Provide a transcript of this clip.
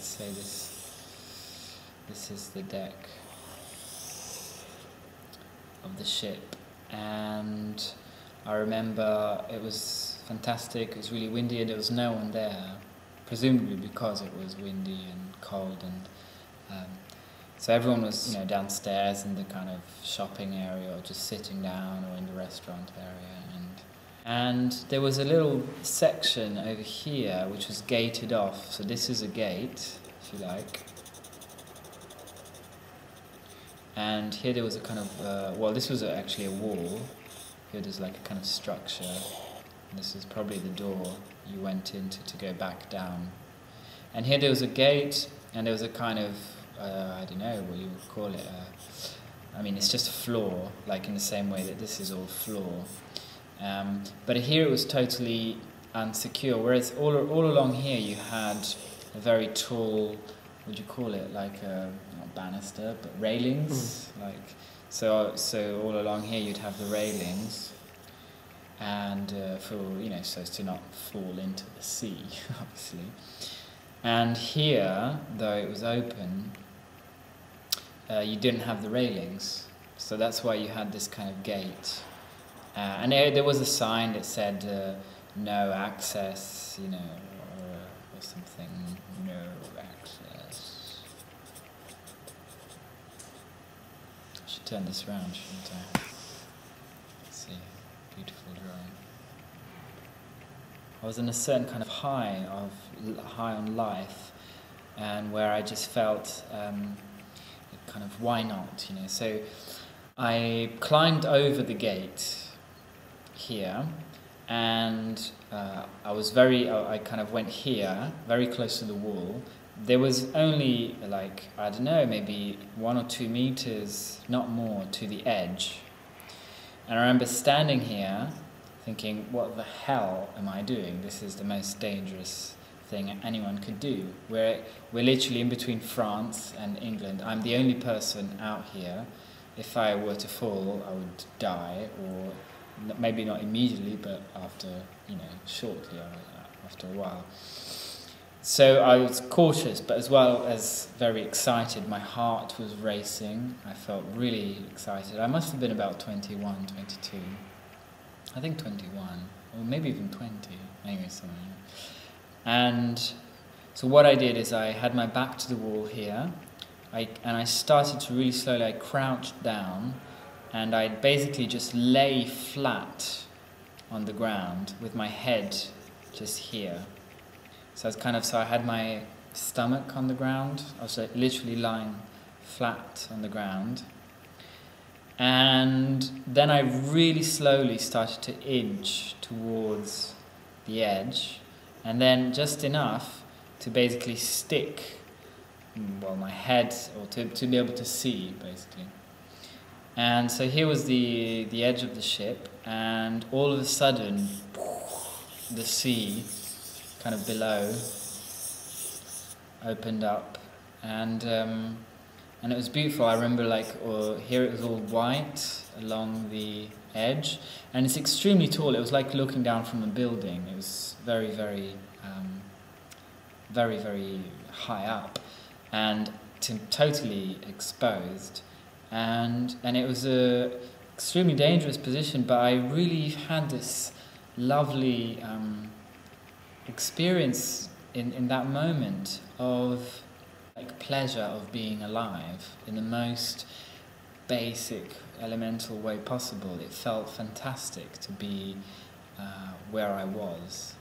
let's say this is the deck of the ship, and I remember it was fantastic. It was really windy and there was no one there, presumably because it was windy and cold, and so everyone was, downstairs in the kind of shopping area or just sitting down or in the restaurant area, and there was a little section over here which was gated off. So this is a gate, if you like. And here there was a kind of, this was actually a wall. Here there's like a kind of structure. And this is probably the door you went into to go back down. And here there was a gate, and there was a kind of, I don't know what you would call it. I mean, it's just a floor, like in the same way that this is all floor. But here it was totally unsecure, whereas all along here you had a very tall, what do you call it, like not banister, but railings. Like so all along here you'd have the railings, and for so as to not fall into the sea, obviously. And here, though it was open, you didn't have the railings, so that's why you had this kind of gate. And there was a sign that said no access, or something, no access. I should turn this around, shouldn't I? Let's see, beautiful drawing. I was in a certain kind of high on life, and where I just felt kind of, why not, So I climbed over the gate here, and I kind of went here, very close to the wall. There was only, like, I don't know, maybe 1 or 2 meters, not more, to the edge. And I remember standing here thinking, what the hell am I doing? This is the most dangerous thing anyone could do. We're literally in between France and England. I'm the only person out here. If I were to fall, I would die, or maybe not immediately, but after, shortly, after a while. So I was cautious, but as well as very excited. My heart was racing. I felt really excited. I must have been about 21, 22. I think 21, or maybe even 20. Anyway, something. And so what I did is I had my back to the wall here, and I started to really slowly, I crouched down, and I basically just lay flat on the ground with my head just here. So I had my stomach on the ground. I was like literally lying flat on the ground. And then I really slowly started to inch towards the edge, and then just enough to basically stick, my head, or to be able to see, basically. And so here was the edge of the ship, and all of a sudden, the sea, kind of below, opened up, and it was beautiful. I remember, here it was all white along the edge, and it's extremely tall. It was like looking down from a building. It was very, very, very, very high up, and totally exposed. And it was a extremely dangerous position, but I really had this lovely experience in that moment of pleasure of being alive in the most basic, elemental way possible. It felt fantastic to be where I was.